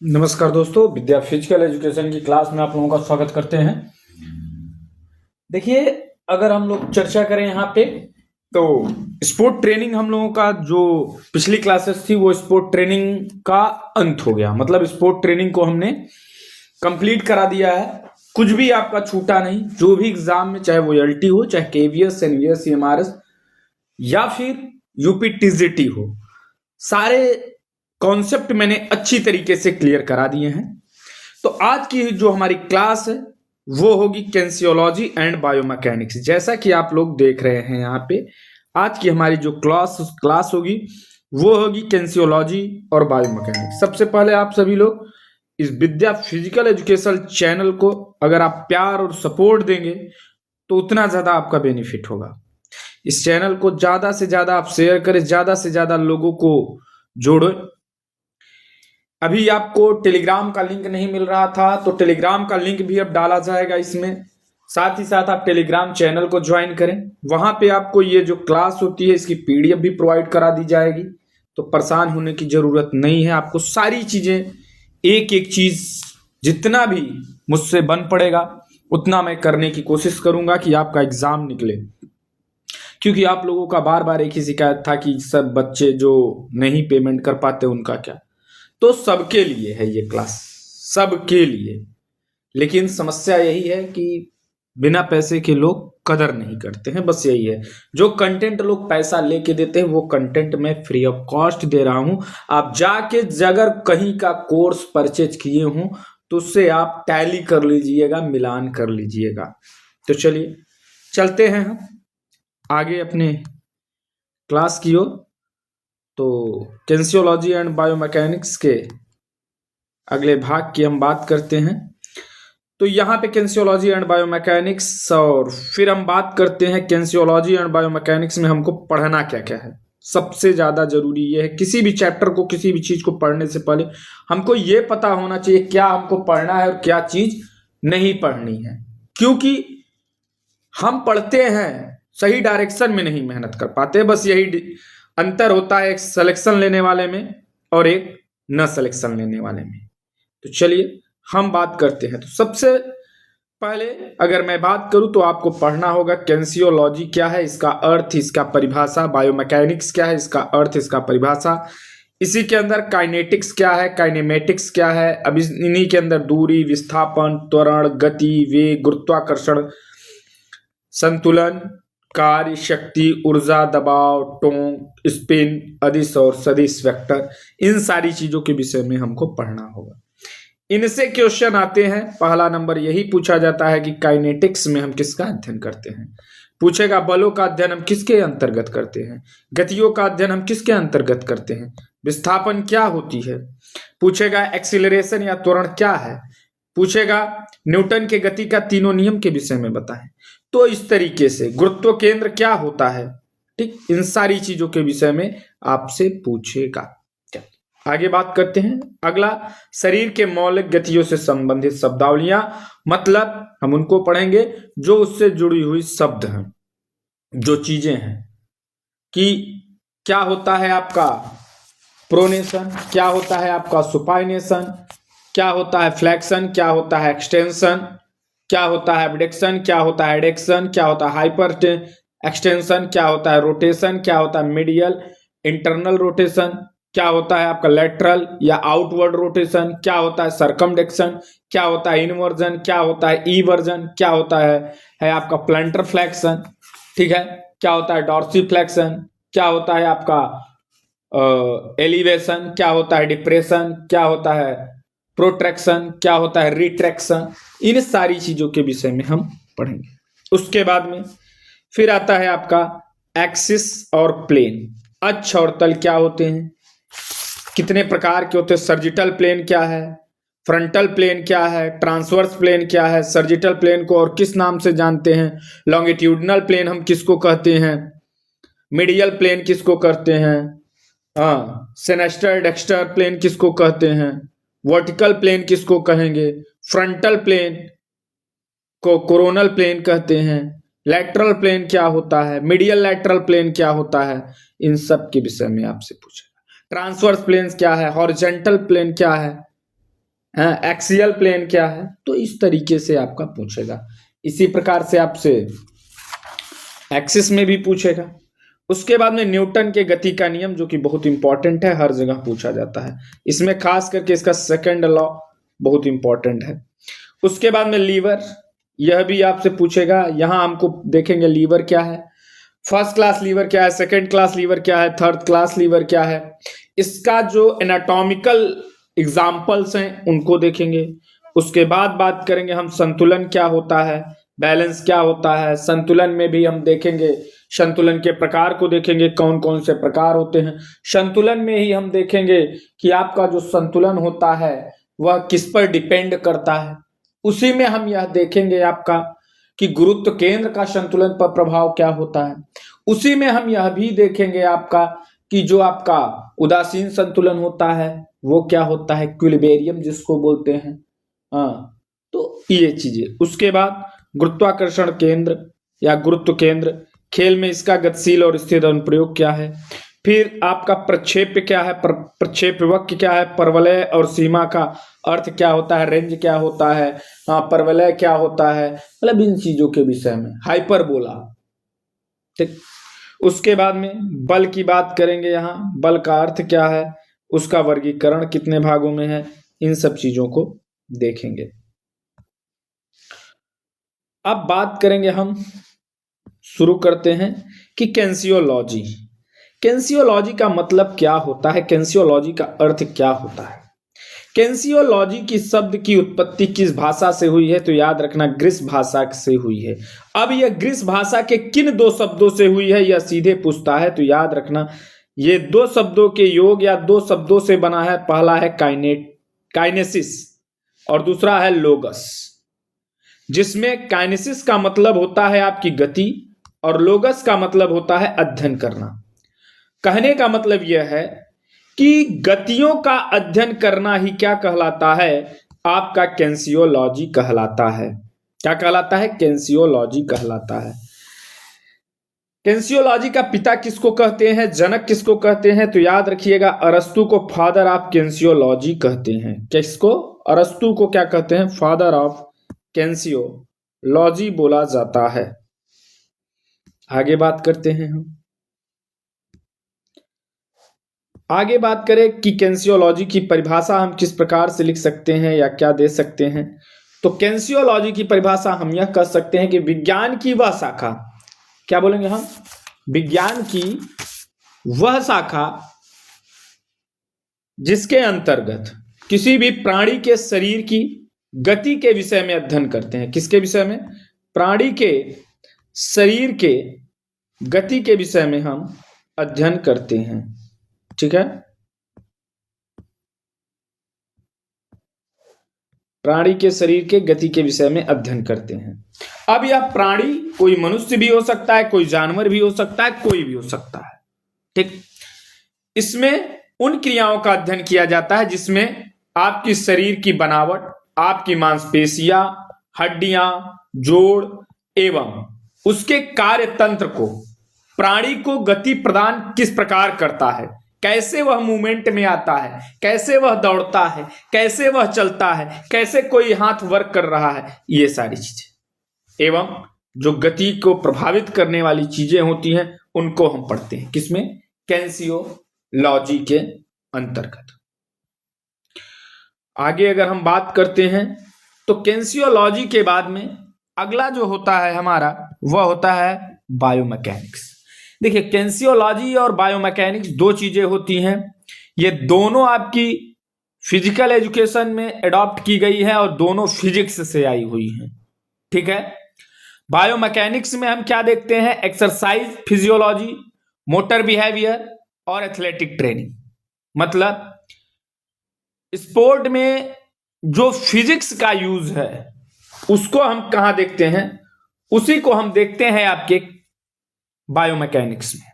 नमस्कार दोस्तों, विद्या physical education की क्लास में आप लोगों का स्वागत करते हैं। देखिए, अगर हम लोग चर्चा करें यहाँ पे तो स्पोर्ट ट्रेनिंग हम लोगों का जो पिछली क्लासेस थी वो स्पोर्ट ट्रेनिंग का अंत हो गया। मतलब स्पोर्ट ट्रेनिंग को हमने कंप्लीट करा दिया है, कुछ भी आपका छूटा नहीं। जो भी एग्जाम में, चाहे वो एलटी हो, चाहे केवीएस, एनवीएस, सीएमआरएस या फिर यूपी टीजीटी हो, सारे कॉन्सेप्ट मैंने अच्छी तरीके से क्लियर करा दिए हैं। तो आज की जो हमारी क्लास है वो होगी कैंसियोलॉजी एंड बायोमैकेनिक्स। जैसा कि आप लोग देख रहे हैं यहाँ पे, आज की हमारी जो क्लास होगी वो होगी कैंसियोलॉजी और बायोमैकेनिक्स। सबसे पहले आप सभी लोग इस विद्या फिजिकल एजुकेशन चैनल को अगर आप प्यार और सपोर्ट देंगे तो उतना ज्यादा आपका बेनिफिट होगा। इस चैनल को ज्यादा से ज्यादा आप शेयर करें, ज्यादा से ज्यादा लोगों को जोड़ो। अभी आपको टेलीग्राम का लिंक नहीं मिल रहा था तो टेलीग्राम का लिंक भी अब डाला जाएगा इसमें। साथ ही साथ आप टेलीग्राम चैनल को ज्वाइन करें, वहां पे आपको ये जो क्लास होती है इसकी पीडीएफ भी प्रोवाइड करा दी जाएगी। तो परेशान होने की जरूरत नहीं है, आपको सारी चीजें एक एक चीज जितना भी मुझसे बन पड़ेगा उतना मैं करने की कोशिश करूंगा कि आपका एग्जाम निकले। क्योंकि आप लोगों का बार बार एक ही शिकायत था कि सब बच्चे जो नहीं पेमेंट कर पाते उनका क्या। तो सबके लिए है ये क्लास, सबके लिए। लेकिन समस्या यही है कि बिना पैसे के लोग कदर नहीं करते हैं, बस यही है। जो कंटेंट लोग पैसा लेके देते हैं वो कंटेंट मैं फ्री ऑफ कॉस्ट दे रहा हूं। आप जाके अगर कहीं का कोर्स परचेज किए हों तो उससे आप टैली कर लीजिएगा, मिलान कर लीजिएगा। तो चलिए चलते हैं हम आगे अपने क्लास की ओर। तो कैंसियोलॉजी एंड बायोमैकेनिक्स के अगले भाग की हम बात करते हैं। तो यहाँ पे कैंसियोलॉजी एंड बायोमैकेनिक्स, और फिर हम बात करते हैं कैंसियोलॉजी एंड बायोमैकेनिक्स में हमको पढ़ना क्या क्या है। सबसे ज्यादा जरूरी ये है, किसी भी चैप्टर को, किसी भी चीज को पढ़ने से पहले हमको ये पता होना चाहिए क्या हमको पढ़ना है और क्या चीज नहीं पढ़नी है। क्योंकि हम पढ़ते हैं, सही डायरेक्शन में नहीं मेहनत कर पाते। बस यही अंतर होता है एक सिलेक्शन लेने वाले में और एक न सिलेक्शन लेने वाले में। तो चलिए हम बात करते हैं। तो सबसे पहले अगर मैं बात करूं तो आपको पढ़ना होगा कैंसियोलॉजी क्या है, इसका अर्थ, इसका परिभाषा। बायोमैकेनिक्स क्या है, इसका अर्थ, इसका परिभाषा। इसी के अंदर काइनेटिक्स क्या है, काइनेमेटिक्स क्या है। अब इन्हीं के अंदर दूरी, विस्थापन, त्वरण, गति, वेग, गुरुत्वाकर्षण, संतुलन, कार्य, शक्ति, ऊर्जा, दबाव, टोंक, स्पिन, अदिश और सदिश वेक्टर, इन सारी चीजों के विषय में हमको पढ़ना होगा। इनसे क्वेश्चन आते हैं। पहला नंबर यही पूछा जाता है कि काइनेटिक्स में हम किसका अध्ययन करते हैं। पूछेगा बलों का अध्ययन हम किसके अंतर्गत करते हैं, गतियों का अध्ययन हम किसके अंतर्गत करते हैं, विस्थापन क्या होती है। पूछेगा एक्सीलरेशन या त्वरण क्या है। पूछेगा न्यूटन के गति का तीनों नियम के विषय में बताएं। तो इस तरीके से गुरुत्व केंद्र क्या होता है, ठीक, इन सारी चीजों के विषय में आपसे पूछेगा। आगे बात करते हैं। अगला, शरीर के मौलिक गतियों से संबंधित शब्दावलियां, मतलब हम उनको पढ़ेंगे जो उससे जुड़ी हुई शब्द हैं, जो चीजें हैं कि क्या होता है आपका प्रोनेशन, क्या होता है आपका सुपाइनेशन, क्या होता है फ्लेक्शन, क्या होता है एक्सटेंशन, क्या होता है एबडक्शन, क्या होता है एडेक्शन, क्या होता है हाइपर एक्सटेंशन, क्या होता है रोटेशन, क्या होता है मीडियल इंटरनल रोटेशन, क्या होता है आपका लेटरल या आउटवर्ड रोटेशन, क्या होता है सरकमडेक्शन, क्या होता है इनवर्जन, क्या होता है ईवर्जन, क्या होता है आपका प्लंटर फ्लेक्शन, ठीक है, क्या होता है डॉर्सी फ्लेक्शन, क्या होता है आपका एलिवेशन, क्या होता है डिप्रेशन, क्या होता है प्रोट्रैक्शन, क्या होता है रिट्रैक्शन। इन सारी चीजों के विषय में हम पढ़ेंगे। उसके बाद में फिर आता है आपका एक्सिस और प्लेन। अक्ष और तल क्या होते हैं, कितने प्रकार के होते हैं, सर्जिटल प्लेन क्या है, फ्रंटल प्लेन क्या है, ट्रांसवर्स प्लेन क्या है, सर्जिटल प्लेन को और किस नाम से जानते हैं, लॉन्गिट्यूडनल प्लेन हम किसको कहते हैं, मीडियल प्लेन किसको कहते हैं, हाँ, सेनेस्टर डेक्स्टर प्लेन किसको कहते हैं, वर्टिकल प्लेन किसको कहेंगे, फ्रंटल प्लेन को कोरोनल प्लेन कहते हैं, लैटरल प्लेन क्या होता है, मीडियल लैटरल प्लेन क्या होता है, इन सब के विषय में आपसे पूछेगा। ट्रांसवर्स प्लेन क्या है, हॉरिजॉन्टल प्लेन क्या है, है, एक्सियल प्लेन क्या है, तो इस तरीके से आपका पूछेगा। इसी प्रकार से आपसे एक्सिस में भी पूछेगा। उसके बाद में न्यूटन के गति का नियम, जो कि बहुत इंपॉर्टेंट है, हर जगह पूछा जाता है। इसमें खास करके इसका सेकंड लॉ बहुत इंपॉर्टेंट है। उसके बाद में लीवर, यह भी आपसे पूछेगा। यहां हमको देखेंगे लीवर क्या है, फर्स्ट क्लास लीवर क्या है, सेकंड क्लास लीवर क्या है, थर्ड क्लास लीवर क्या है। इसका जो एनाटॉमिकल एग्जाम्पल्स हैं उनको देखेंगे। उसके बाद बात करेंगे हम संतुलन क्या होता है, बैलेंस क्या होता है। संतुलन में भी हम देखेंगे, संतुलन के प्रकार को देखेंगे, कौन कौन से प्रकार होते हैं। संतुलन में ही हम देखेंगे कि आपका जो संतुलन होता है वह किस पर डिपेंड करता है। उसी में हम यह देखेंगे आपका कि गुरुत्व केंद्र का संतुलन पर प्रभाव क्या होता है। उसी में हम यह भी देखेंगे आपका कि जो आपका उदासीन संतुलन होता है वो क्या होता है, इक्विलिब्रियम जिसको बोलते हैं। हाँ, तो ये चीजें। उसके बाद गुरुत्वाकर्षण केंद्र या गुरुत्व केंद्र, खेल में इसका गतिशील और स्थिर अनुप्रयोग क्या है। फिर आपका प्रक्षेप्य क्या है, प्रक्षेप्य वक्र क्या है, परवलय और सीमा का अर्थ क्या होता है, रेंज क्या होता है, परवलय क्या होता है, मतलब इन चीजों के विषय में। हाइपरबोला, ठीक। उसके बाद में बल की बात करेंगे। यहाँ बल का अर्थ क्या है, उसका वर्गीकरण कितने भागों में है, इन सब चीजों को देखेंगे। अब बात करेंगे हम, शुरू करते हैं कि कैंसियोलॉजी। कैंसियोलॉजी का मतलब क्या होता है, कैंसियोलॉजी का अर्थ क्या होता है। कैंसियोलॉजी की शब्द की उत्पत्ति किस भाषा से हुई है, तो याद रखना ग्रीस भाषा से हुई है। अब यह ग्रीस भाषा के किन दो शब्दों से हुई है, यह सीधे पूछता है, तो याद रखना ये दो शब्दों के योग या दो शब्दों से बना है। पहला है काइनेसिस और दूसरा है लोगस, जिसमें काइनेसिस का मतलब होता है आपकी गति और लोगस का मतलब होता है अध्ययन करना। कहने का मतलब यह है कि गतियों का अध्ययन करना ही क्या कहलाता है, आपका कैंसियोलॉजी कहलाता है। क्या कहलाता है, कैंसियोलॉजी कहलाता है। कैंसियोलॉजी का पिता किसको कहते हैं, जनक किसको कहते हैं, तो याद रखिएगा अरस्तु को फादर ऑफ कैंसियोलॉजी कहते हैं। किसको, अरस्तु को क्या कहते हैं, फादर ऑफ कैंसियोलॉजी बोला जाता है। आगे बात करते हैं हम, आगे बात करें कि कैंसियोलॉजी की परिभाषा हम किस प्रकार से लिख सकते हैं या क्या दे सकते हैं। तो कैंसियोलॉजी की परिभाषा हम यह कह सकते हैं कि विज्ञान की वह शाखा, क्या बोलेंगे हम, विज्ञान की वह शाखा जिसके अंतर्गत किसी भी प्राणी के शरीर की गति के विषय में अध्ययन करते हैं। किसके विषय में, प्राणी के शरीर के गति के विषय में हम अध्ययन करते हैं। ठीक है, प्राणी के शरीर के गति के विषय में अध्ययन करते हैं। अब यह प्राणी कोई मनुष्य भी हो सकता है, कोई जानवर भी हो सकता है, कोई भी हो सकता है। ठीक, इसमें उन क्रियाओं का अध्ययन किया जाता है जिसमें आपकी शरीर की बनावट, आपकी मांसपेशियां, हड्डियां, जोड़ एवं उसके कार्य तंत्र को, प्राणी को गति प्रदान किस प्रकार करता है, कैसे वह मूवमेंट में आता है, कैसे वह दौड़ता है, कैसे वह चलता है, कैसे कोई हाथ वर्क कर रहा है, ये सारी चीजें एवं जो गति को प्रभावित करने वाली चीजें होती हैं उनको हम पढ़ते हैं। किसमें, कैंसियोलॉजी के अंतर्गत। आगे अगर हम बात करते हैं तो कैंसियोलॉजी के बाद में अगला जो होता है हमारा वह होता है बायोमैकेनिक्स। देखिए, कैंसियोलॉजी और बायोमैकेनिक्स दो चीजें होती हैं। ये दोनों आपकी फिजिकल एजुकेशन में एडॉप्ट की गई है और दोनों फिजिक्स से आई हुई हैं। ठीक है, बायोमैकेनिक्स में हम क्या देखते हैं, एक्सरसाइज फिजियोलॉजी, मोटर बिहेवियर और एथलेटिक ट्रेनिंग। मतलब स्पोर्ट में जो फिजिक्स का यूज है उसको हम कहां देखते हैं, उसी को हम देखते हैं आपके बायोमैकेनिक्स में।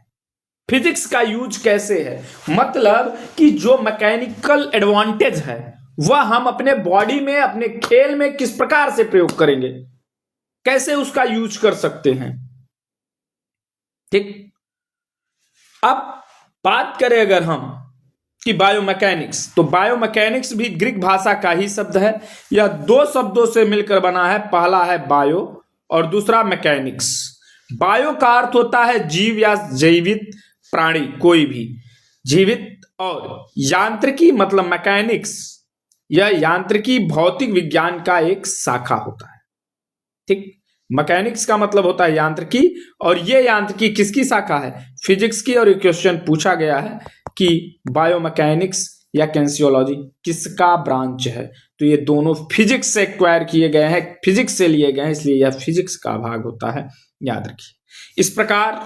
फिजिक्स का यूज कैसे है, मतलब कि जो मैकेनिकल एडवांटेज है वह हम अपने बॉडी में, अपने खेल में किस प्रकार से प्रयोग करेंगे, कैसे उसका यूज कर सकते हैं। ठीक, अब बात करें अगर हम कि बायोमैकेनिक्स, तो बायोमैकेनिक्स भी ग्रीक भाषा का ही शब्द है। यह दो शब्दों से मिलकर बना है, पहला है बायो और दूसरा मैकेनिक्स। बायो का अर्थ होता है जीव या जीवित प्राणी, कोई भी जीवित, और यांत्रिकी मतलब मैकेनिक्स, यह यांत्रिकी भौतिक विज्ञान का एक शाखा होता है। ठीक, मैकेनिक्स का मतलब होता है यांत्रिकी, और ये यांत्रिकी किसकी शाखा है? फिजिक्स की। और ये क्वेश्चन पूछा गया है कि बायोमैकेनिक्स या किनेसियोलॉजी किसका ब्रांच है, तो ये दोनों फिजिक्स से एक्वायर किए गए हैं, फिजिक्स से लिए गए हैं, इसलिए यह फिजिक्स का भाग होता है, याद रखिए। इस प्रकार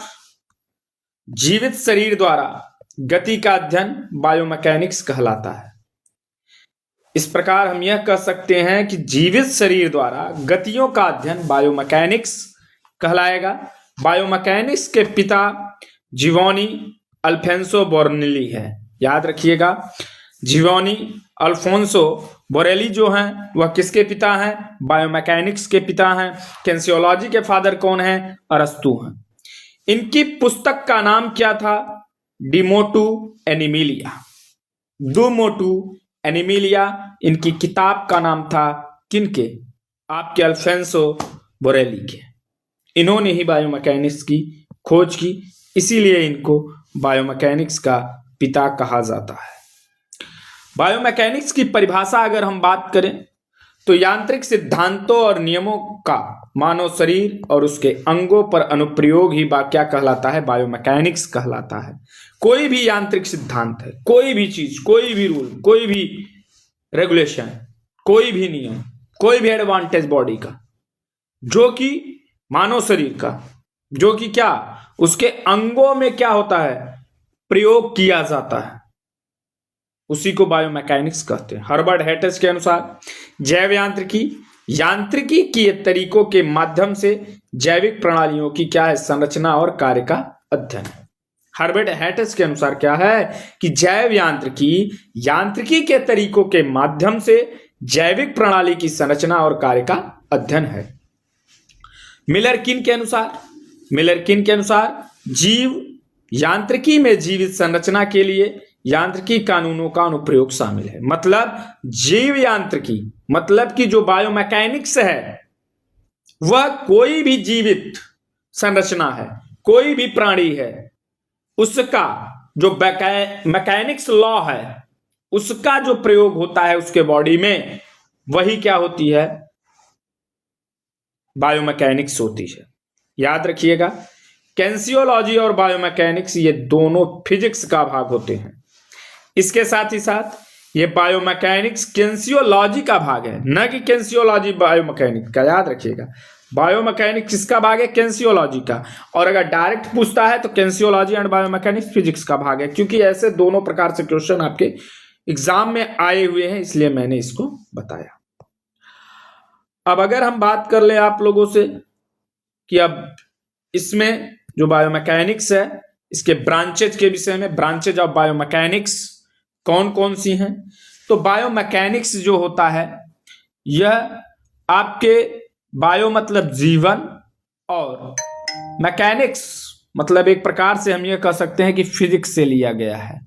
जीवित शरीर द्वारा गति का अध्ययन बायोमैकेनिक्स कहलाता है। इस प्रकार हम यह कह सकते हैं कि जीवित शरीर द्वारा गतियों का अध्ययन बायोमैकेनिक्स कहलाएगा। बायोमैकेनिक्स के पिता जियोवानी अल्फोंसो बोरेली है, याद रखिएगा। जियोवानी अल्फोंसो बोरेली जो हैं वह किसके पिता हैं? बायोमैकेनिक्स के पिता हैं। किनेसियोलॉजी के फादर कौन हैं? अरस्तू हैं। इनकी पुस्तक का नाम क्या था? डी मोटू एनिमिलिया, दो मोटू एनिमिलिया इनकी किताब का नाम था। किनके? आपके अल्फोंसो बोरेली के। इन्होंने ही बायोमैकेनिक्स की खोज की, इसीलिए इनको बायोमैकेनिक्स का पिता कहा जाता है। बायोमैकेनिक्स की परिभाषा अगर हम बात करें तो यांत्रिक सिद्धांतों और नियमों का मानव शरीर और उसके अंगों पर अनुप्रयोग ही क्या कहलाता है? बायोमैकेनिक्स कहलाता है। कोई भी यांत्रिक सिद्धांत है, कोई भी चीज, कोई भी रूल, कोई भी रेगुलेशन, कोई भी नियम, कोई भी एडवांटेज बॉडी का, जो कि मानव शरीर का, जो कि क्या उसके अंगों में क्या होता है? प्रयोग किया जाता है, उसी को बायोमैकेनिक्स कहते हैं। हर्बर्ट हैटेस के अनुसार जैव यांत्रिकी यांत्रिकी के तरीकों के माध्यम से जैविक प्रणालियों की क्या है? संरचना और कार्य का अध्ययन है। हर्बर्ट हैटेस के अनुसार क्या है कि जैव यांत्रिकी यांत्रिकी के तरीकों के माध्यम से जैविक प्रणाली की संरचना और कार्य का अध्ययन है। मिलर किन के अनुसार जीव यांत्रिकी में जीवित संरचना के लिए यांत्रिकी कानूनों का अनुप्रयोग शामिल है। मतलब जीव यांत्रिकी मतलब कि जो बायोमैकेनिक्स है वह कोई भी जीवित संरचना है, कोई भी प्राणी है, उसका जो मैकेनिक्स लॉ है उसका जो प्रयोग होता है उसके बॉडी में, वही क्या होती है? बायोमैकेनिक्स होती है। याद रखिएगा, किनेसियोलॉजी और बायोमैकेनिक्स ये दोनों फिजिक्स का भाग होते हैं। इसके साथ ही साथ ये बायोमैकेनिक्स किनेसियोलॉजी का भाग है, न कि किनेसियोलॉजी बायोमैकेनिक्स का। याद रखिएगा, बायोमैकेनिक्स किसका भाग है? किनेसियोलॉजी का। और अगर डायरेक्ट पूछता है तो किनेसियोलॉजी एंड बायोमैकेनिक्स फिजिक्स का भाग है, क्योंकि ऐसे दोनों प्रकार से क्वेश्चन आपके एग्जाम में आए हुए हैं, इसलिए मैंने इसको बताया। अब अगर हम बात कर ले आप लोगों से कि अब इसमें जो बायोमैकेनिक्स है इसके ब्रांचेज के विषय में, ब्रांचेज ऑफ बायोमैकेनिक्स कौन कौन सी हैं, तो बायोमैकेनिक्स जो होता है यह आपके बायो मतलब जीवन, और मैकेनिक्स मतलब एक प्रकार से हम यह कह सकते हैं कि फिजिक्स से लिया गया है।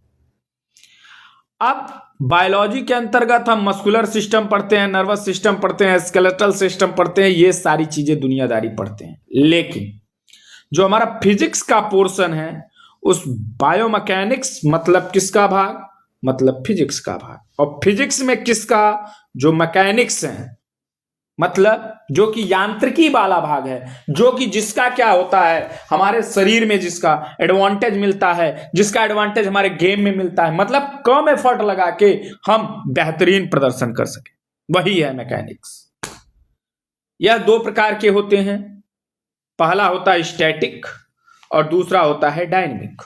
अब बायोलॉजी के अंतर्गत हम मस्कुलर सिस्टम पढ़ते हैं, नर्वस सिस्टम पढ़ते हैं, स्केलेटल सिस्टम पढ़ते हैं, ये सारी चीजें दुनियादारी पढ़ते हैं। लेकिन जो हमारा फिजिक्स का पोर्शन है उस बायोमैकेनिक्स मतलब किसका भाग? मतलब फिजिक्स का भाग। और फिजिक्स में किसका? जो मैकेनिक्स है, मतलब जो कि यांत्रिकी वाला भाग है, जो कि जिसका क्या होता है हमारे शरीर में जिसका एडवांटेज मिलता है, जिसका एडवांटेज हमारे गेम में मिलता है, मतलब कम एफर्ट लगा के हम बेहतरीन प्रदर्शन कर सके, वही है मैकेनिक्स। यह दो प्रकार के होते हैं, पहला होता है स्टैटिक और दूसरा होता है डायनेमिक।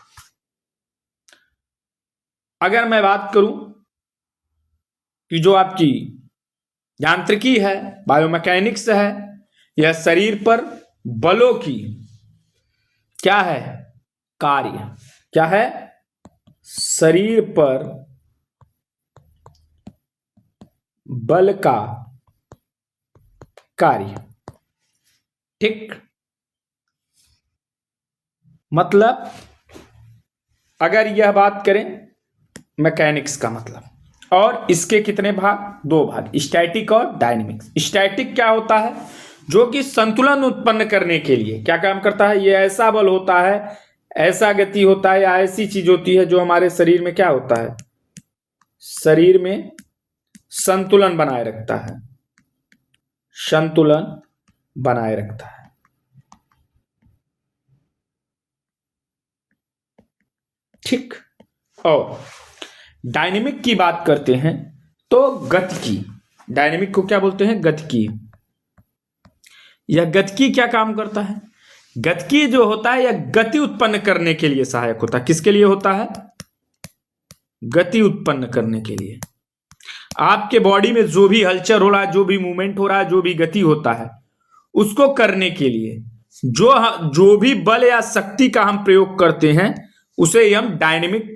अगर मैं बात करूं कि जो आपकी यांत्रिकी है, बायोमैकेनिक्स है, यह शरीर पर बलों की क्या है? कार्य। क्या है? शरीर पर बल का कार्य। ठीक, मतलब अगर यह बात करें मैकेनिक्स का मतलब। और इसके कितने भाग? दो भाग, स्टैटिक और डायनेमिक्स। स्टैटिक क्या होता है? जो कि संतुलन उत्पन्न करने के लिए क्या काम करता है? ये ऐसा बल होता है, ऐसा गति होता है या ऐसी चीज होती है जो हमारे शरीर में क्या होता है? शरीर में संतुलन बनाए रखता है, संतुलन बनाए रखता है। ठीक। और डायनेमिक की बात करते हैं तो गतिकी। डायनेमिक को क्या बोलते हैं? गतिकी। यह गतिकी क्या काम करता है? गतिकी जो होता है यह गति उत्पन्न करने के लिए सहायक होता है। किसके लिए होता है? गति उत्पन्न करने के लिए। आपके बॉडी में जो भी हलचल हो रहा है, जो भी मूवमेंट हो रहा है, जो भी गति होता है, उसको करने के लिए जो भी बल या शक्ति का हम प्रयोग करते हैं उसे ही हम डायनेमिक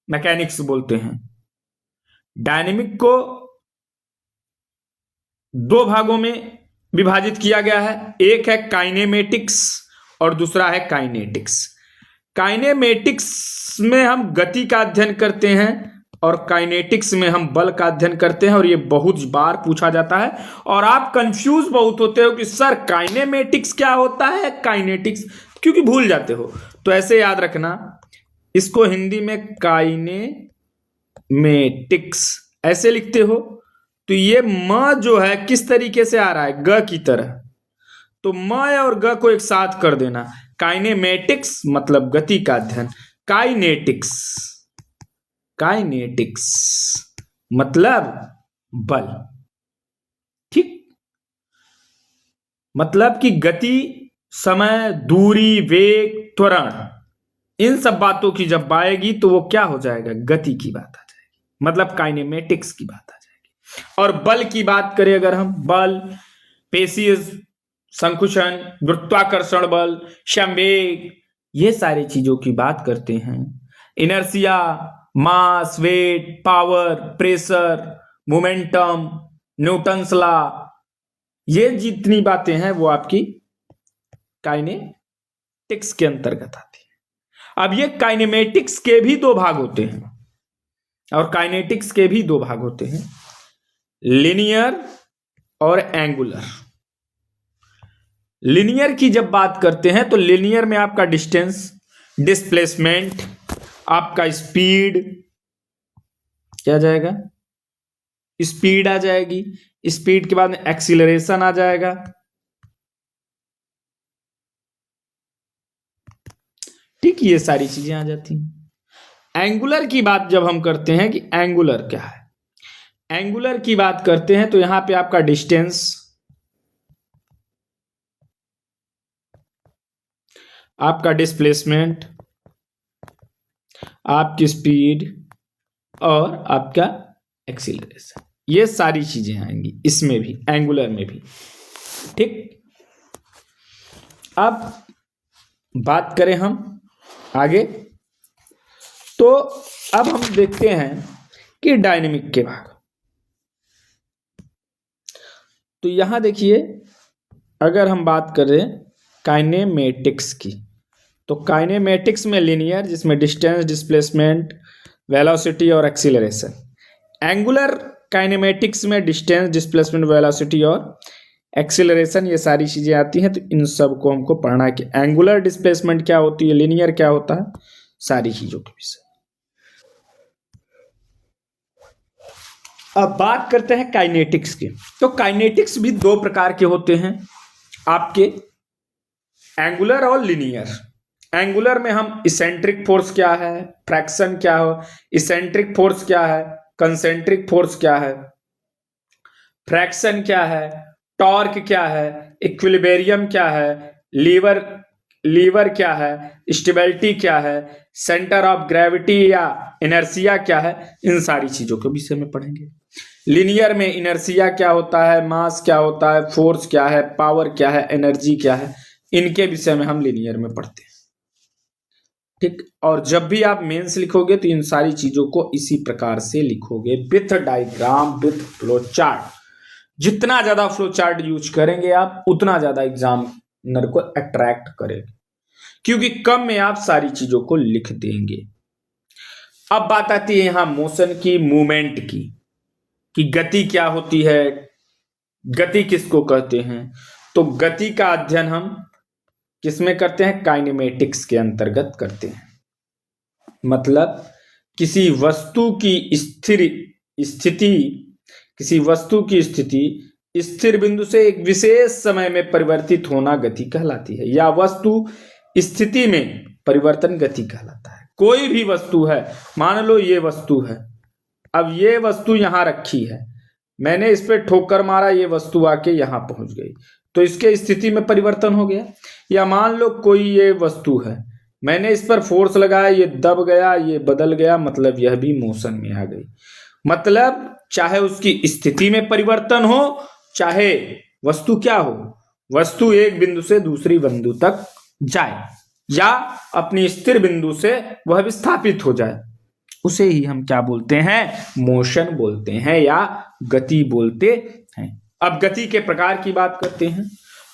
मैकेनिक्स बोलते हैं। डायनेमिक को दो भागों में विभाजित किया गया है। एक है काइनेमेटिक्स और दूसरा है काइनेटिक्स। काइनेमेटिक्स में हम गति का अध्ययन करते हैं और काइनेटिक्स में हम बल का अध्ययन करते हैं। और ये बहुत बार पूछा जाता है और आप कंफ्यूज बहुत होते हो कि सर काइनेमेटिक्स क्या होता है, काइनेटिक्स, क्योंकि भूल जाते हो। तो ऐसे याद रखना, इसको हिंदी में काइनेमेटिक्स ऐसे लिखते हो। तो ये म जो है किस तरीके से आ रहा है? ग की तरह। तो म और ग को एक साथ कर देना। काइनेमेटिक्स मतलब गति का अध्ययन, काइनेटिक्स, काइनेटिक्स मतलब बल। ठीक। मतलब कि गति, समय, दूरी, वेग, त्वरण, इन सब बातों की जब आएगी तो वो क्या हो जाएगा? गति की बात आ जाएगी, मतलब काइनेमेटिक्स की बात आ जाएगी। और बल की बात करें अगर हम, बल, पेशीय संकुचन, गुरुत्वाकर्षण बल, संवेग, ये सारी चीजों की बात करते हैं। Inertia, mass, weight, power, pressure, momentum, Newton's law, ये जितनी बातें हैं वो आपकी काइनेटिक्स के अंतर्गत आती है। अब ये काइनेमेटिक्स के भी दो भाग होते हैं और काइनेटिक्स के भी दो भाग होते हैं, लिनियर और एंगुलर। लिनियर की जब बात करते हैं तो लिनियर में आपका डिस्टेंस, डिस्प्लेसमेंट, आपका स्पीड क्या जाएगा? स्पीड आ जाएगी। स्पीड के बाद में एक्सीलरेशन आ जाएगा। ठीक, ये सारी चीजें आ जाती हैं। एंगुलर की बात जब हम करते हैं कि एंगुलर क्या है, एंगुलर की बात करते हैं तो यहां पे आपका डिस्टेंस, आपका डिस्प्लेसमेंट, आपकी स्पीड और आपका एक्सीलरेशन, ये सारी चीजें आएंगी इसमें भी, एंगुलर में भी। ठीक। अब बात करें हम आगे, तो अब हम देखते हैं कि डायनेमिक के भाग। तो यहां देखिए, अगर हम बात करें काइनेमेटिक्स की, तो काइनेमेटिक्स में लिनियर, जिसमें डिस्टेंस, डिस्प्लेसमेंट, वेलोसिटी और एक्सीलरेशन। एंगुलर काइनेमेटिक्स में डिस्टेंस, डिस्प्लेसमेंट, वेलोसिटी और एक्सीलरेशन, ये सारी चीजें आती हैं। तो इन सब को हमको पढ़ना है कि एंगुलर डिस्प्लेसमेंट क्या होती है, लिनियर क्या होता है, सारी चीजों के विषय। अब बात करते हैं काइनेटिक्स की। तो काइनेटिक्स भी दो प्रकार के होते हैं आपके, एंगुलर और लिनियर। एंगुलर में हम इसेंट्रिक फोर्स क्या है, फ्रैक्शन क्या हो, इसेंट्रिक फोर्स क्या है, कंसेंट्रिक फोर्स क्या है, फ्रैक्शन क्या है, टॉर्क क्या है, इक्विलिब्रियम क्या है, लीवर क्या है, स्टेबिलिटी क्या है, सेंटर ऑफ ग्रेविटी या इनर्शिया क्या है, इन सारी चीजों के विषय में पढ़ेंगे। लिनियर में इनर्शिया क्या होता है, मास क्या होता है, फोर्स क्या है, पावर क्या है, एनर्जी क्या है, इनके विषय में हम लिनियर में पढ़ते हैं। ठीक। और जब भी आप मेंस लिखोगे तो इन सारी चीजों को इसी प्रकार से लिखोगे, with diagram, with flow chart. जितना ज्यादा फ्लो चार्ट यूज करेंगे आप, उतना ज्यादा एग्जामिनर को अट्रैक्ट करेंगे, क्योंकि कम में आप सारी चीजों को लिख देंगे। अब बात आती है यहां मोशन की, मूवमेंट की, कि गति क्या होती है, गति किसको कहते हैं। तो गति का अध्ययन हम किसमें करते हैं, काइनेमेटिक्स के अंतर्गत करते हैं। मतलब किसी वस्तु की स्थिति किसी वस्तु की स्थिति स्थिर बिंदु से एक विशेष समय में परिवर्तित होना गति कहलाती है, या वस्तु स्थिति में परिवर्तन गति कहलाता है। कोई भी वस्तु है, मान लो ये वस्तु है, अब ये वस्तु यहां रखी है, मैंने इस पे ठोकर मारा, ये वस्तु आके यहां पहुंच गई, तो इसके स्थिति में परिवर्तन हो गया। या मान लो कोई ये वस्तु है, मैंने इस पर फोर्स लगाया, ये दब गया, ये बदल गया, मतलब यह भी मोशन में आ गई। मतलब चाहे उसकी स्थिति में परिवर्तन हो, चाहे वस्तु क्या हो, वस्तु एक बिंदु से दूसरी बिंदु तक जाए या अपनी स्थिर बिंदु से वह विस्थापित हो जाए, उसे ही हम क्या बोलते हैं, मोशन बोलते हैं या गति बोलते हैं। अब गति के प्रकार की बात करते हैं।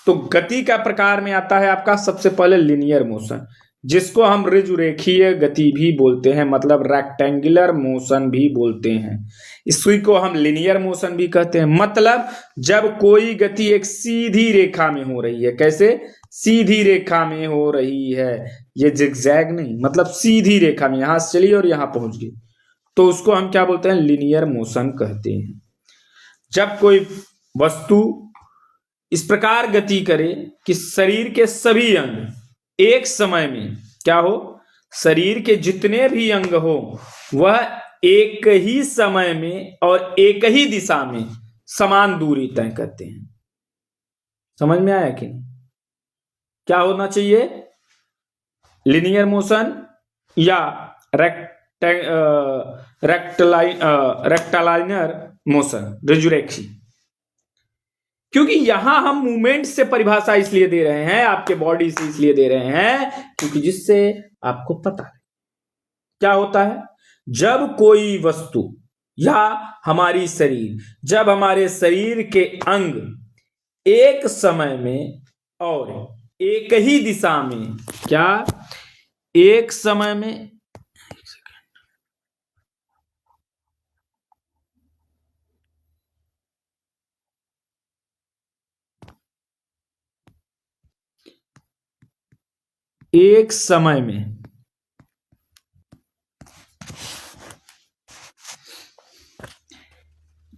तो गति का प्रकार में आता है आपका सबसे पहले लीनियर मोशन, जिसको हम ऋजुरेखीय गति भी बोलते हैं, मतलब रेक्टेंगुलर मोशन भी बोलते हैं। इसी को हम लीनियर मोशन भी कहते हैं। मतलब जब कोई गति एक सीधी रेखा में हो रही है, कैसे, सीधी रेखा में हो रही है, ये जिगजैग नहीं, मतलब सीधी रेखा में, यहां से चली और यहां पहुंच गई, तो उसको हम क्या बोलते हैं, लीनियर मोशन कहते हैं। जब कोई वस्तु इस प्रकार गति करे कि शरीर के सभी अंग एक समय में क्या हो, शरीर के जितने भी अंग हो वह एक ही समय में और एक ही दिशा में समान दूरी तय करते हैं। समझ में आया कि नहीं? क्या होना चाहिए, लीनियर मोशन या रेक्टलाइनर मोशन, ऋजुरेखी। क्योंकि यहां हम मूवमेंट से परिभाषा इसलिए दे रहे हैं, आपके बॉडी से इसलिए दे रहे हैं, क्योंकि जिससे आपको पता है क्या होता है, जब कोई वस्तु या जब हमारे शरीर के अंग एक समय में और एक ही दिशा में, क्या, एक समय में, एक समय में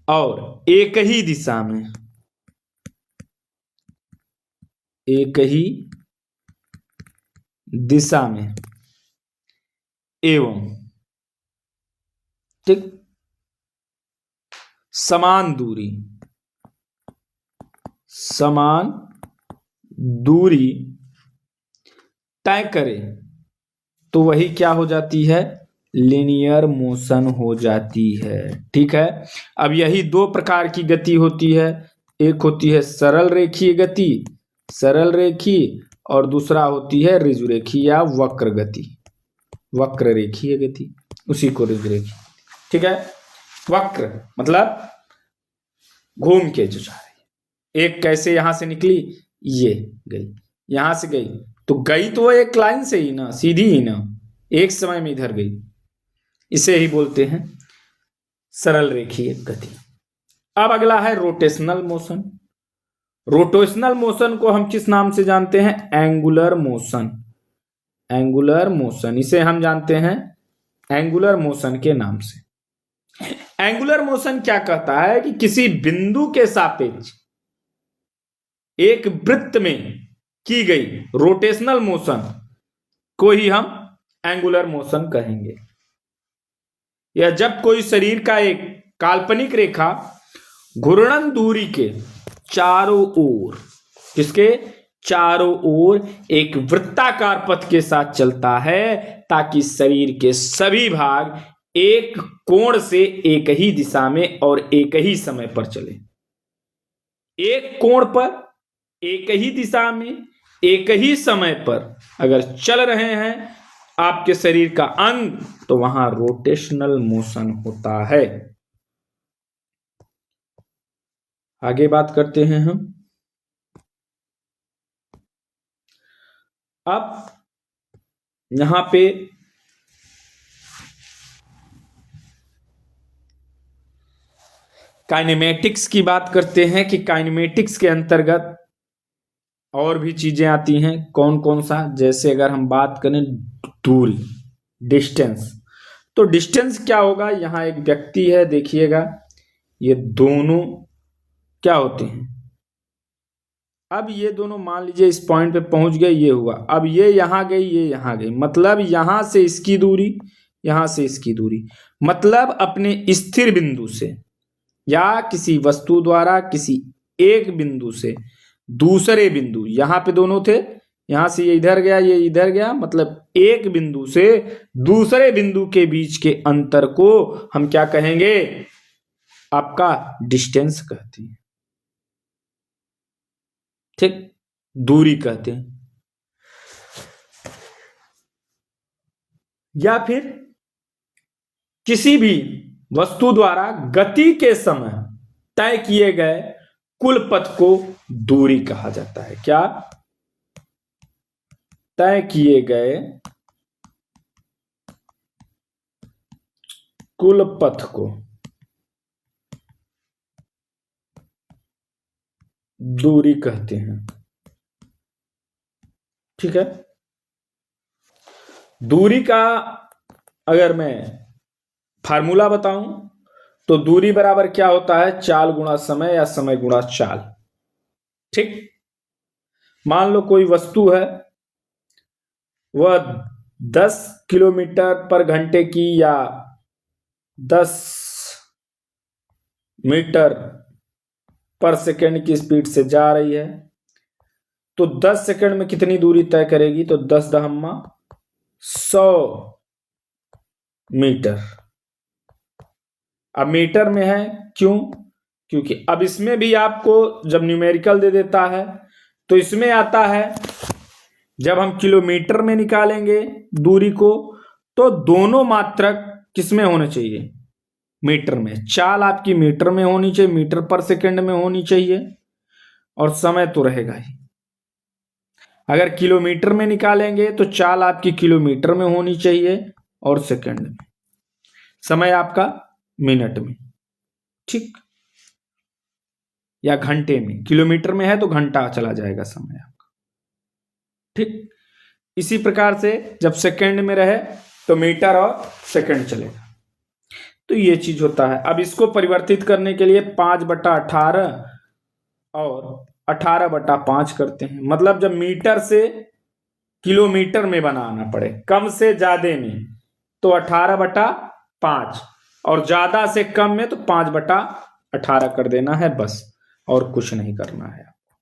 और एक ही दिशा में, एक ही दिशा में एवं ठीक समान दूरी तय करे, तो वही क्या हो जाती है, लीनियर मोशन हो जाती है। ठीक है। अब यही दो प्रकार की गति होती है, एक होती है सरल रेखीय गति, सरल रेखीय, और दूसरा होती है ऋजुरेखीय या वक्र गति, वक्र रेखीय गति, उसी को ऋजुरेखीय। ठीक है। वक्र मतलब घूम के जो जा रही है, एक कैसे यहां से निकली, ये गई, यहां से गई, तो गई तो वो एक लाइन से ही ना, सीधी ही ना, एक समय में इधर गई, इसे ही बोलते हैं सरल रेखीय गति। अब अगला है रोटेशनल मोशन। रोटेशनल मोशन को हम किस नाम से जानते हैं, एंगुलर मोशन। एंगुलर मोशन, इसे हम जानते हैं एंगुलर मोशन के नाम से। एंगुलर मोशन क्या कहता है कि किसी बिंदु के सापेक्ष एक वृत्त में की गई रोटेशनल मोशन को ही हम एंगुलर मोशन कहेंगे। या जब कोई शरीर का एक काल्पनिक रेखा घूर्णन दूरी के चारों ओर, किसके चारों ओर एक वृत्ताकार पथ के साथ चलता है, ताकि शरीर के सभी भाग एक कोण से एक ही दिशा में और एक ही समय पर चले। एक कोण पर एक ही दिशा में एक ही समय पर अगर चल रहे हैं आपके शरीर का अंग, तो वहां रोटेशनल मोशन होता है। आगे बात करते हैं हम। अब यहां पे काइनेमेटिक्स की बात करते हैं कि काइनेमेटिक्स के अंतर्गत और भी चीजें आती हैं। कौन कौन सा? जैसे अगर हम बात करें दूरी, डिस्टेंस, तो डिस्टेंस क्या होगा? यहाँ एक व्यक्ति है, देखिएगा, ये दोनों क्या होते हैं? अब ये दोनों मान लीजिए इस पॉइंट पे पहुंच गए, ये हुआ, अब ये यहां गई, ये यहां गई, मतलब यहां से इसकी दूरी, यहां से इसकी दूरी, मतलब अपने स्थिर बिंदु से या किसी वस्तु द्वारा किसी एक बिंदु से दूसरे बिंदु, यहां पे दोनों थे, यहां से ये इधर गया, ये इधर गया, मतलब एक बिंदु से दूसरे बिंदु के बीच के अंतर को हम क्या कहेंगे? आपका डिस्टेंस कहते हैं, ठीक, दूरी कहते हैं। या फिर किसी भी वस्तु द्वारा गति के समय तय किए गए कुल पथ को दूरी कहा जाता है। क्या? तय किए गए कुल पथ को दूरी कहते हैं, ठीक है। दूरी का अगर मैं फार्मूला बताऊं तो दूरी बराबर क्या होता है? चाल गुणा समय या समय गुणा चाल, ठीक। मान लो कोई वस्तु है, वह 10 किलोमीटर पर घंटे की या 10 मीटर पर सेकंड की स्पीड से जा रही है, तो 10 सेकंड में कितनी दूरी तय करेगी? तो 10 दहम्मा 100 मीटर। अब मीटर में है, क्यों? क्योंकि अब इसमें भी आपको जब न्यूमेरिकल दे देता है तो इसमें आता है, जब हम किलोमीटर में निकालेंगे दूरी को तो दोनों मात्रक किसमें होने चाहिए? मीटर में। चाल आपकी मीटर में होनी चाहिए, मीटर पर सेकंड में होनी चाहिए, और समय तो रहेगा ही। अगर किलोमीटर में निकालेंगे तो चाल आपकी किलोमीटर में होनी चाहिए और सेकंड में, समय आपका मिनट में, ठीक, या घंटे में। किलोमीटर में है तो घंटा चला जाएगा समय आपका, ठीक। इसी प्रकार से जब सेकंड में रहे तो मीटर और सेकंड चलेगा। तो ये चीज होता है। अब इसको परिवर्तित करने के लिए 5/18 और 18/5 करते हैं, मतलब जब मीटर से किलोमीटर में बनाना पड़े कम से ज्यादा में तो 18/5, और ज्यादा से कम में तो 5/18 कर देना है बस, और कुछ नहीं करना है आपको।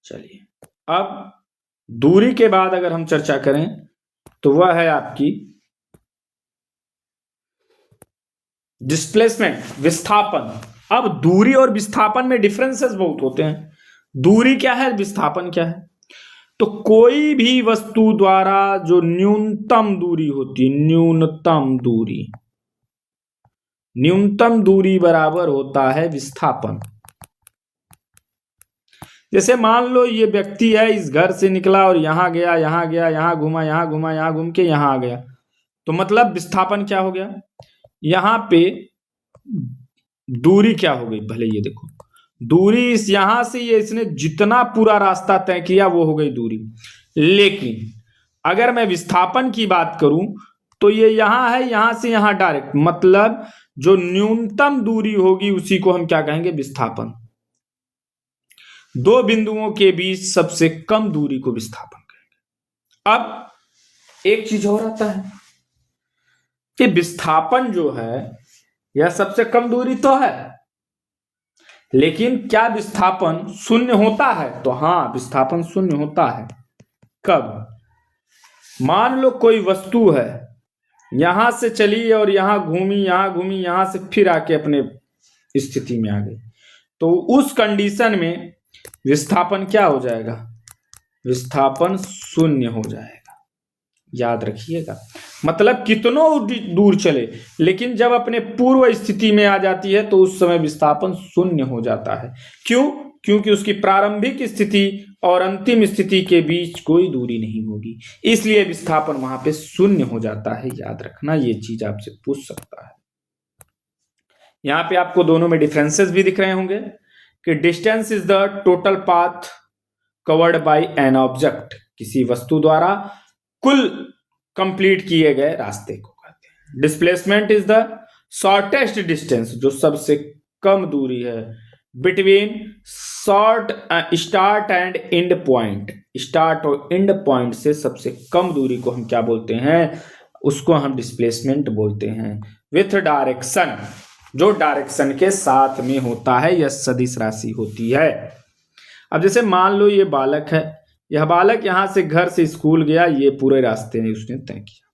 चलिए, अब दूरी के बाद अगर हम चर्चा करें तो वह है आपकी डिस्प्लेसमेंट, विस्थापन। अब दूरी और विस्थापन में डिफरेंसेस बहुत होते हैं। दूरी क्या है, विस्थापन क्या है? तो कोई भी वस्तु द्वारा जो न्यूनतम दूरी होती है, न्यूनतम दूरी बराबर होता है विस्थापन। जैसे मान लो ये व्यक्ति है, इस घर से निकला और यहां गया, यहां गया, यहां घूमा, यहां घूमा, यहां घूम के यहां आ गया, तो मतलब विस्थापन क्या हो गया? यहां पे दूरी क्या हो गई? भले ये देखो, दूरी इस यहां से ये इसने जितना पूरा रास्ता तय किया वो हो गई दूरी। लेकिन अगर मैं विस्थापन की बात करूं तो ये यहां है, यहां से यहां डायरेक्ट, मतलब जो न्यूनतम दूरी होगी उसी को हम क्या कहेंगे? विस्थापन। दो बिंदुओं के बीच सबसे कम दूरी को विस्थापन कहेंगे। अब एक चीज और आता है कि विस्थापन जो है यह सबसे कम दूरी तो है, लेकिन क्या विस्थापन शून्य होता है? तो हां, विस्थापन शून्य होता है। कब? मान लो कोई वस्तु है, यहां से चली और यहां घूमी, यहां घूमी, यहां से फिर आके अपने स्थिति में आ गई, तो उस कंडीशन में विस्थापन क्या हो जाएगा? विस्थापन शून्य हो जाएगा। याद रखिएगा, मतलब कितनों दूर चले, लेकिन जब अपने पूर्व स्थिति में आ जाती है तो उस समय विस्थापन शून्य हो जाता है। क्यों? क्योंकि उसकी प्रारंभिक स्थिति और अंतिम स्थिति के बीच कोई दूरी नहीं होगी, इसलिए विस्थापन वहां पे शून्य हो जाता है। याद रखना, ये चीज आपसे पूछ सकता है। यहां पे आपको दोनों में डिफरेंसेस भी दिख रहे होंगे कि distance is the total path covered by an object, किसी वस्तु द्वारा कुल कंप्लीट किए गए रास्ते को कहते हैं। Displacement is the shortest distance, जो सबसे कम दूरी है between start and and point, start और एंड पॉइंट से सबसे कम दूरी को हम क्या बोलते हैं, उसको हम डिस्प्लेसमेंट बोलते हैं। विथ डायरेक्शन, जो डायरेक्शन के साथ में होता है, यह सदिश राशि होती है। अब जैसे मान लो ये बालक है, यह बालक यहां से घर से स्कूल गया, ये पूरे रास्ते में उसने तय किया।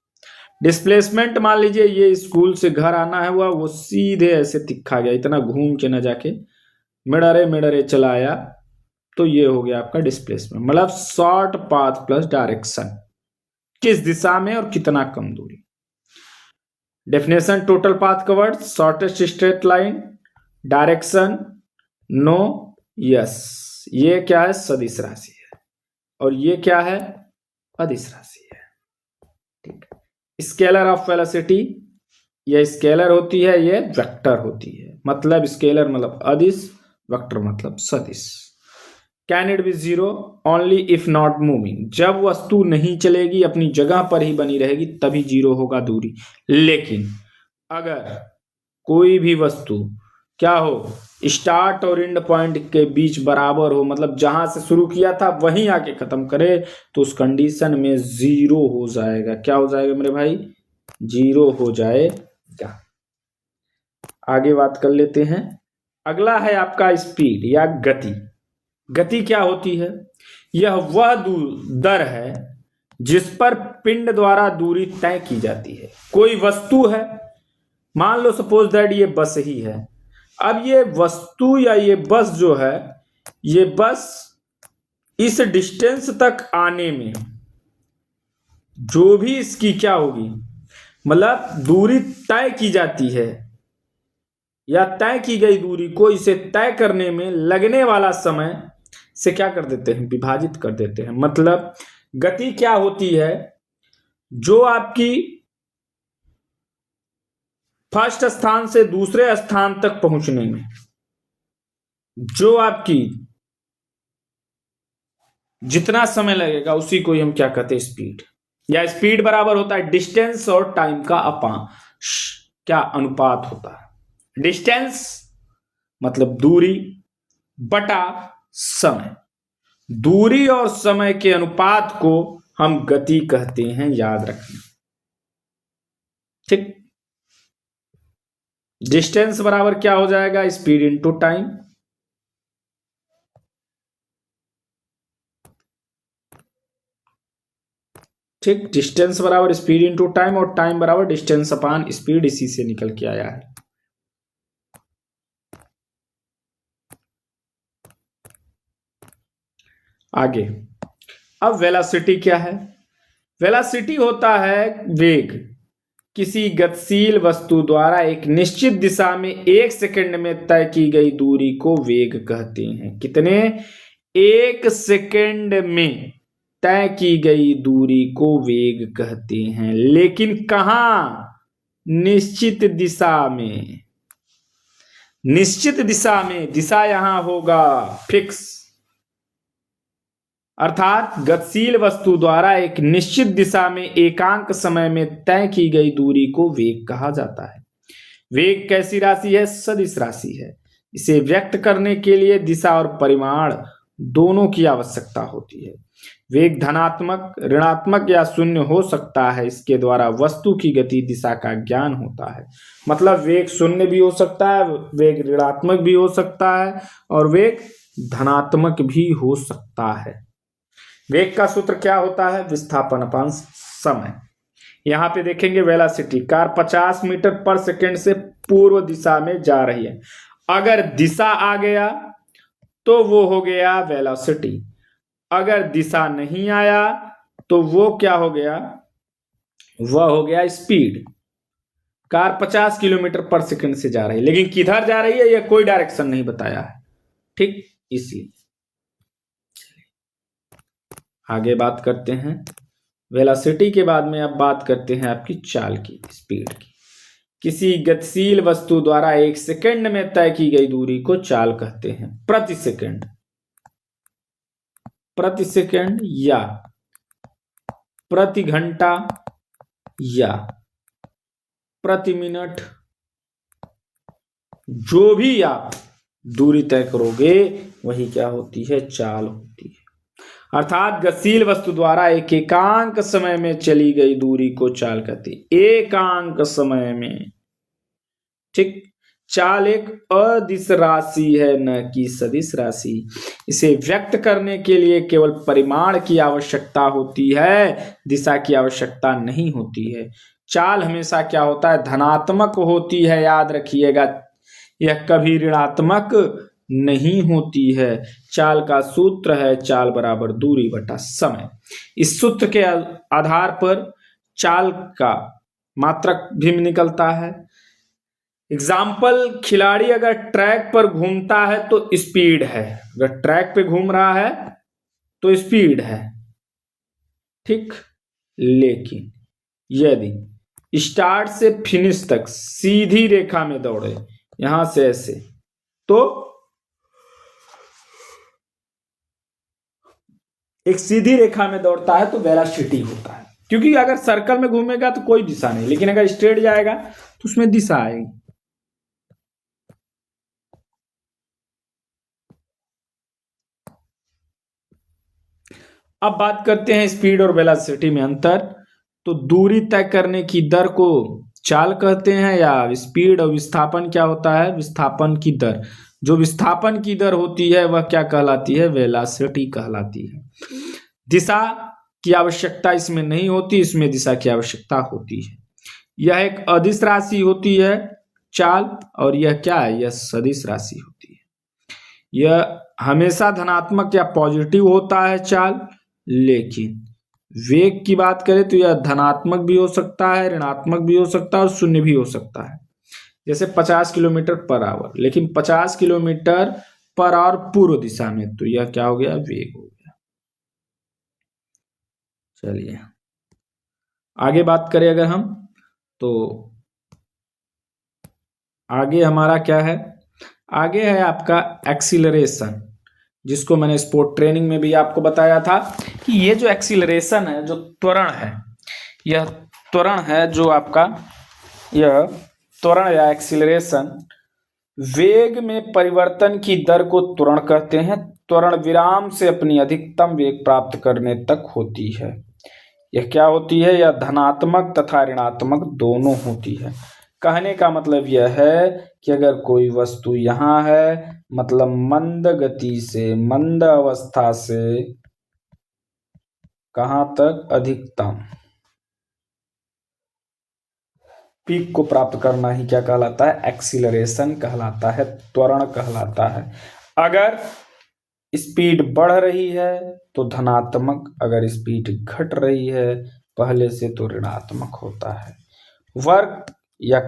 डिस्प्लेसमेंट मान लीजिए ये स्कूल से घर आना है हुआ, वो सीधे ऐसे तिखा गया, इतना घूम के न जाके मिडरे मिडरे चला आया, तो ये हो गया आपका डिस्प्लेसमेंट। मतलब शॉर्ट पाथ प्लस डायरेक्शन, किस दिशा में और कितना कम दूरी। Definition total path covered, shortest straight line, direction no, yes. ये क्या है, सदिश राशि है, और ये क्या है, अदिश राशि है। ठीक है। स्केलर ऑफ वेलोसिटी, ये स्केलर होती है, ये वेक्टर होती है। मतलब स्केलर मतलब अदिश, वेक्टर मतलब सदिश। Can it be zero only if not moving, जब वस्तु नहीं चलेगी, अपनी जगह पर ही बनी रहेगी, तभी जीरो होगा दूरी। लेकिन अगर कोई भी वस्तु क्या हो, स्टार्ट और एंड पॉइंट के बीच बराबर हो, मतलब जहां से शुरू किया था वहीं आके खत्म करे, तो उस कंडीशन में जीरो हो जाएगा। क्या हो जाएगा मेरे भाई, जीरो हो जाएगा। आगे बात कर लेते हैं। अगला है आपका स्पीड या गति। गति क्या होती है, यह वह दर है जिस पर पिंड द्वारा दूरी तय की जाती है। कोई वस्तु है, मान लो सपोज दैट ये बस ही है। अब ये वस्तु या ये बस जो है, ये बस इस डिस्टेंस तक आने में जो भी इसकी क्या होगी, मतलब दूरी तय की जाती है, या तय की गई दूरी को इसे तय करने में लगने वाला समय से क्या कर देते हैं, विभाजित कर देते हैं। मतलब गति क्या होती है, जो आपकी फर्स्ट स्थान से दूसरे स्थान तक पहुंचने में जो आपकी जितना समय लगेगा, उसी को हम क्या कहते हैं, स्पीड। या स्पीड बराबर होता है डिस्टेंस और टाइम का क्या अनुपात होता है। डिस्टेंस मतलब दूरी बटा समय, दूरी और समय के अनुपात को हम गति कहते हैं, याद रखना। ठीक, डिस्टेंस बराबर क्या हो जाएगा, स्पीड इंटू टाइम। ठीक, डिस्टेंस बराबर स्पीड इंटू टाइम, और टाइम बराबर डिस्टेंस अपान स्पीड, इसी से निकल के आया है। आगे, अब वेलोसिटी क्या है। वेलोसिटी होता है वेग, किसी गतिशील वस्तु द्वारा एक निश्चित दिशा में 1 सेकंड में तय की गई दूरी को वेग कहते हैं। कितने, 1 सेकंड में तय की गई दूरी को वेग कहते हैं। लेकिन कहां, निश्चित दिशा में। निश्चित दिशा में, दिशा यहां होगा फिक्स, अर्थात गतिशील वस्तु द्वारा एक निश्चित दिशा में एकांक समय में तय की गई दूरी को वेग कहा जाता है। वेग कैसी राशि है, सदिश राशि है। इसे व्यक्त करने के लिए दिशा और परिमाण दोनों की आवश्यकता होती है। वेग धनात्मक, ऋणात्मक या शून्य हो सकता है। इसके द्वारा वस्तु की गति दिशा का ज्ञान होता है। मतलब वेग शून्य भी हो सकता है, वेग ऋणात्मक भी हो सकता है, और वेग धनात्मक भी हो सकता है। वेग का सूत्र क्या होता है, विस्थापन अपान समय। यहां पे देखेंगे वेलोसिटी, कार 50 मीटर पर सेकंड से पूर्व दिशा में जा रही है। अगर दिशा आ गया तो वो हो गया वेलोसिटी, अगर दिशा नहीं आया तो वो क्या हो गया, वह हो गया स्पीड। कार 50 किलोमीटर पर सेकंड से जा रही है, लेकिन किधर जा रही है यह कोई डायरेक्शन नहीं बताया है। ठीक, इसलिए आगे बात करते हैं वेलोसिटी के बाद में। अब बात करते हैं आपकी चाल की, स्पीड की। किसी गतिशील वस्तु द्वारा 1 सेकंड में तय की गई दूरी को चाल कहते हैं। प्रति सेकंड या प्रति घंटा या प्रति मिनट, जो भी आप दूरी तय करोगे वही क्या होती है, चाल होती है। अर्थात गतिशील वस्तु द्वारा एक एकांक समय में चली गई दूरी को चाल कहते हैं। एकांक समय में, ठीक। चाल एक अदिश राशि है, न कि सदिश राशि। इसे व्यक्त करने के लिए केवल परिमाण की आवश्यकता होती है, दिशा की आवश्यकता नहीं होती है। चाल हमेशा क्या होता है, धनात्मक होती है, याद रखिएगा। यह कभी ऋणात्मक नहीं होती है। चाल का सूत्र है चाल बराबर दूरी बटा समय। इस सूत्र के आधार पर चाल का मात्रक भी निकलता है। एग्जाम्पल, खिलाड़ी अगर ट्रैक पर घूमता है तो स्पीड है, अगर ट्रैक पे घूम रहा है तो स्पीड है, ठीक। लेकिन यदि स्टार्ट से फिनिश तक सीधी रेखा में दौड़े, यहां से ऐसे, तो एक सीधी रेखा में दौड़ता है तो वेलोसिटी होता है, क्योंकि अगर सर्कल में घूमेगा तो कोई दिशा नहीं, लेकिन अगर स्ट्रेट जाएगा तो उसमें दिशा आएगी। अब बात करते हैं स्पीड और वेलोसिटी में अंतर। तो दूरी तय करने की दर को चाल कहते हैं, या स्पीड और विस्थापन क्या होता है, विस्थापन की दर। जो विस्थापन की दर होती है वह क्या कहलाती है, वेलोसिटी कहलाती है। दिशा की आवश्यकता इसमें नहीं होती, इसमें दिशा की आवश्यकता होती है। यह एक अदिश राशि होती है चाल, और यह क्या है, यह सदिश राशि होती है। यह हमेशा धनात्मक या पॉजिटिव होता है चाल, लेकिन वेग की बात करें तो यह धनात्मक भी हो सकता है, ऋणात्मक भी हो सकता है और शून्य भी हो सकता है। जैसे 50 किलोमीटर पर आवर, लेकिन 50 किलोमीटर पर आवर पूर्व दिशा में, तो यह क्या हो गया, वेग हो गया। चलिए आगे बात करें अगर हम, तो आगे हमारा क्या है, आगे है आपका एक्सीलरेशन, जिसको मैंने स्पोर्ट ट्रेनिंग में भी आपको बताया था कि ये जो एक्सीलरेशन है, जो त्वरण है, यह त्वरण है जो आपका, यह त्वरण या एक्सीलरेशन वेग में परिवर्तन की दर को त्वरण कहते हैं। त्वरण विराम से अपनी अधिकतम वेग प्राप्त करने तक होती है। यह क्या होती है, यह धनात्मक तथा ऋणात्मक दोनों होती है। कहने का मतलब यह है कि अगर कोई वस्तु यहाँ है, मतलब मंद गति से, मंद अवस्था से कहां तक, अधिकतम पीक को प्राप्त करना ही क्या कहलाता है, एक्सीलरेशन कहलाता है, त्वरण कहलाता है। अगर स्पीड बढ़ रही है तो धनात्मक, अगर स्पीड घट रही है पहले से तो ऋणात्मक होता है। वर्क या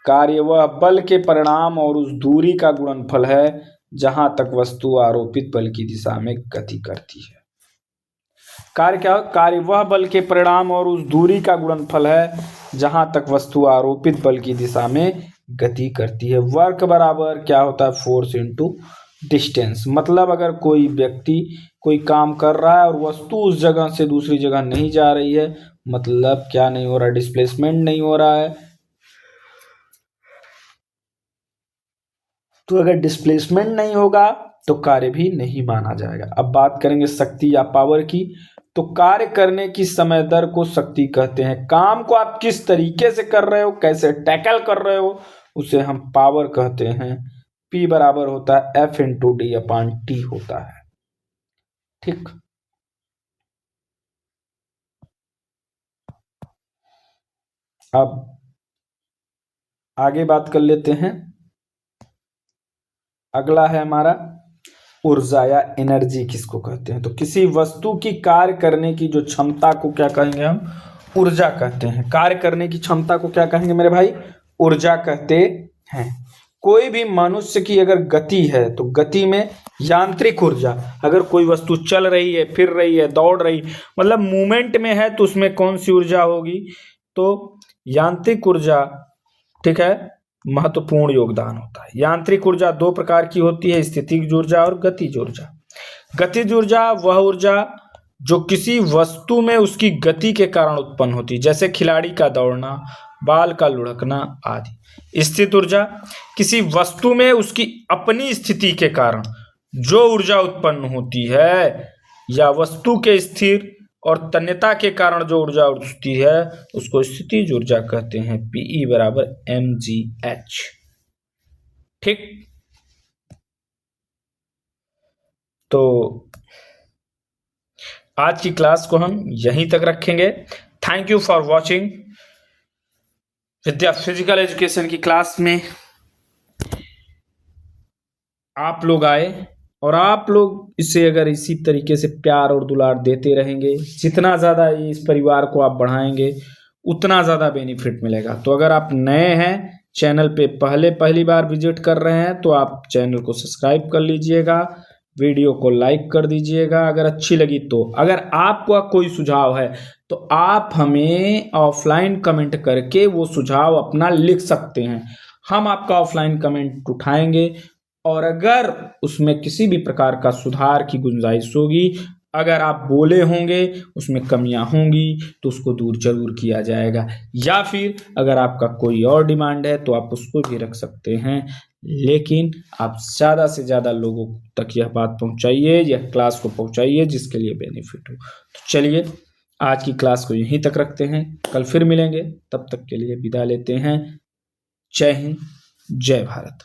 कार्य वह बल के परिणाम और उस दूरी का गुणनफल है जहां तक वस्तु आरोपित बल की दिशा में गति करती है। कार्य क्या, कार्य वह बल के परिणाम और उस दूरी का गुणनफल है जहां तक वस्तु आरोपित बल की दिशा में गति करती है। वर्क बराबर क्या होता है, फोर्स इनटू डिस्टेंस। मतलब अगर कोई व्यक्ति कोई काम कर रहा है और वस्तु उस जगह से दूसरी जगह नहीं जा रही है, मतलब क्या नहीं हो रहा है, डिस्प्लेसमेंट नहीं हो रहा है। तो अगर डिस्प्लेसमेंट नहीं होगा तो कार्य भी नहीं माना जाएगा। अब बात करेंगे शक्ति या पावर की। तो कार्य करने की समय दर को शक्ति कहते हैं। काम को आप किस तरीके से कर रहे हो, कैसे टैकल कर रहे हो, उसे हम पावर कहते हैं। P बराबर होता है F इंटू डी अपान टी होता है, ठीक। अब आगे बात कर लेते हैं। अगला है हमारा ऊर्जा या एनर्जी किसको कहते हैं। तो किसी वस्तु की कार्य करने की जो क्षमता को क्या कहेंगे हम, ऊर्जा कहते हैं। कार्य करने की क्षमता को क्या कहेंगे मेरे भाई, ऊर्जा कहते हैं। कोई भी मनुष्य की अगर गति है तो गति में यांत्रिक ऊर्जा, अगर कोई वस्तु चल रही है, फिर रही है, दौड़ रही, मतलब मूवमेंट में है, तो उसमें कौन सी ऊर्जा होगी, तो यांत्रिक ऊर्जा ठीक है, महत्वपूर्ण योगदान होता है। यांत्रिक ऊर्जा दो प्रकार की होती है, स्थितिज ऊर्जा और गतिज ऊर्जा। गतिज ऊर्जा वह ऊर्जा जो किसी वस्तु में उसकी गति के कारण उत्पन्न होती है, जैसे खिलाड़ी का दौड़ना, बाल का लुढ़कना आदि। स्थित ऊर्जा किसी वस्तु में उसकी अपनी स्थिति के कारण जो ऊर्जा उत्पन्न होती है या वस्तु के स्थिर और तन्यता के कारण जो ऊर्जा उठती है उसको स्थितिज ऊर्जा कहते हैं। Pe बराबर mgh। ठीक, तो आज की क्लास को हम यहीं तक रखेंगे। Thank you for watching. Vidya physical education की क्लास में आप लोग आए और आप लोग इसे अगर इसी तरीके से प्यार और दुलार देते रहेंगे, जितना ज़्यादा इस परिवार को आप बढ़ाएंगे उतना ज़्यादा बेनिफिट मिलेगा। तो अगर आप नए हैं, चैनल पे पहली बार विजिट कर रहे हैं, तो आप चैनल को सब्सक्राइब कर लीजिएगा, वीडियो को लाइक कर दीजिएगा अगर अच्छी लगी तो। अगर आपका कोई सुझाव है तो आप हमें ऑफलाइन कमेंट करके वो सुझाव अपना लिख सकते हैं, हम आपका ऑफलाइन कमेंट उठाएंगे और अगर उसमें किसी भी प्रकार का सुधार की गुंजाइश होगी, अगर आप बोले होंगे उसमें कमियां होंगी तो उसको दूर जरूर किया जाएगा। या फिर अगर आपका कोई और डिमांड है तो आप उसको भी रख सकते हैं, लेकिन आप ज़्यादा से ज़्यादा लोगों तक यह बात पहुंचाइए, यह क्लास को पहुंचाइए जिसके लिए बेनिफिट हो। तो चलिए आज की क्लास को यहीं तक रखते हैं, कल फिर मिलेंगे, तब तक के लिए विदा लेते हैं। जय हिंद, जय भारत।